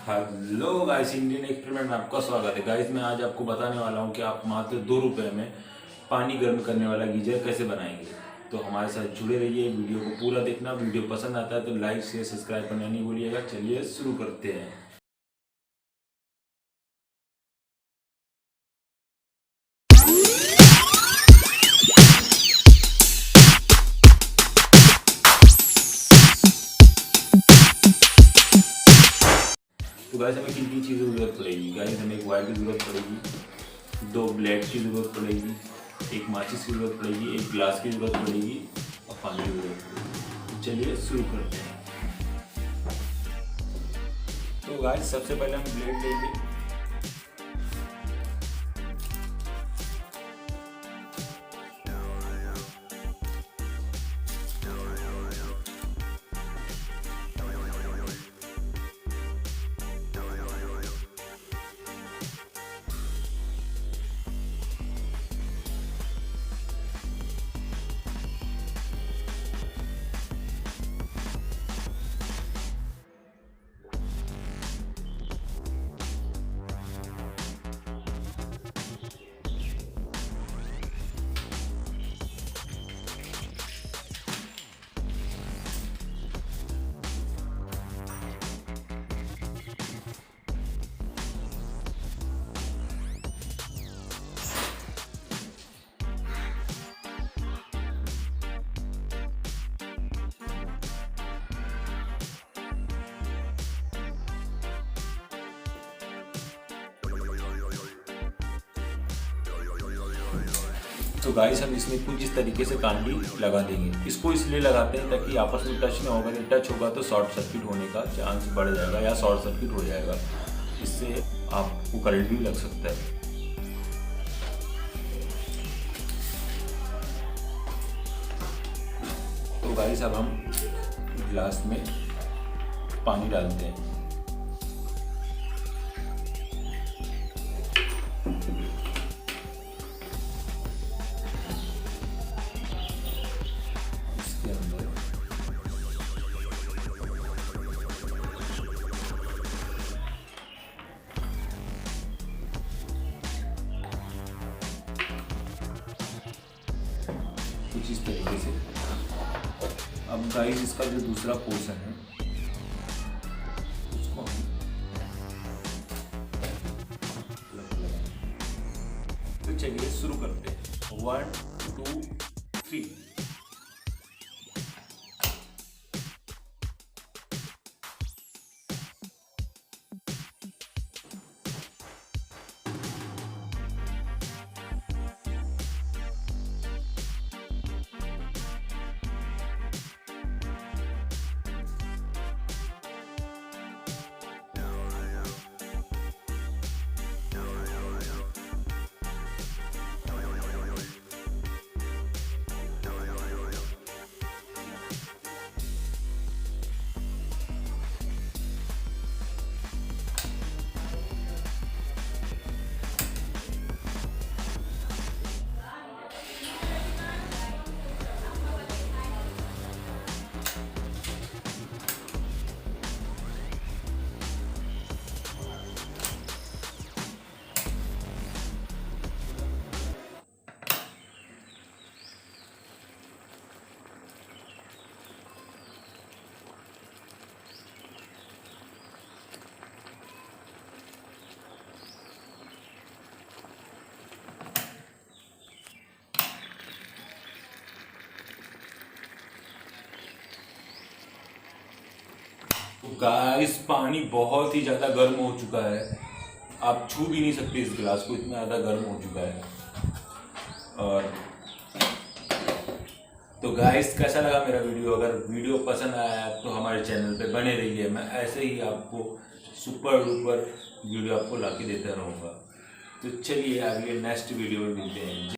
Hello guys, Indian experiment में आपका स्वागत है। गाइस मैं आज आपको बताने वाला हूं कि आप मात्र 2 रुपये में पानी गर्म करने वाला गीजर कैसे बनाएंगे। तो हमारे साथ जुड़े रहिए, वीडियो को पूरा देखना। वीडियो पसंद आता है तो लाइक शेयर सब्सक्राइब करना नहीं भूलिएगा। चलिए शुरू करते हैं। तो गाइस हमें किन किन चीज़ों की जरूरत पड़ेगी। गाइस हमें एक वायर की ज़रूरत पड़ेगी, 2 ब्लेड की ज़रूरत पड़ेगी, एक माचिस की ज़रूरत पड़ेगी, एक ग्लास की ज़रूरत पड़ेगी और पानी की ज़रूरत पड़ेगी। तो चलिए शुरू करते हैं। तो गाइस सबसे पहले हम ब्लेड लेंगे। तो गाइस हम इसमें कुछ इस तरीके से कांडी लगा देंगे। इसको इसलिए लगाते हैं ताकि आपस में टच ना होगा। यदि टच होगा तो शॉर्ट सर्किट होने का चांस बढ़ जाएगा या शॉर्ट सर्किट हो जाएगा। इससे आपको करंट भी लग सकता है। तो गाइस अब हम गिलास में पानी डालते हैं। कुछ इस तरीके से। अब गाइस इसका जो दूसरा पोर्शन है उसको हम तो चलिए शुरू करते हैं। 1 2 3। तो गाइस पानी बहुत ही ज़्यादा गर्म हो चुका है। आप छू भी नहीं सकते इस गिलास को, इतना ज़्यादा गर्म हो चुका है। और तो गाइस कैसा लगा मेरा वीडियो? अगर वीडियो पसंद आया तो हमारे चैनल पे बने रहिए। मैं ऐसे ही आपको सुपर डुपर वीडियो आपको ला के देता रहूँगा। तो चलिए अगले नेक्स्ट वीडियो में मिलते हैं।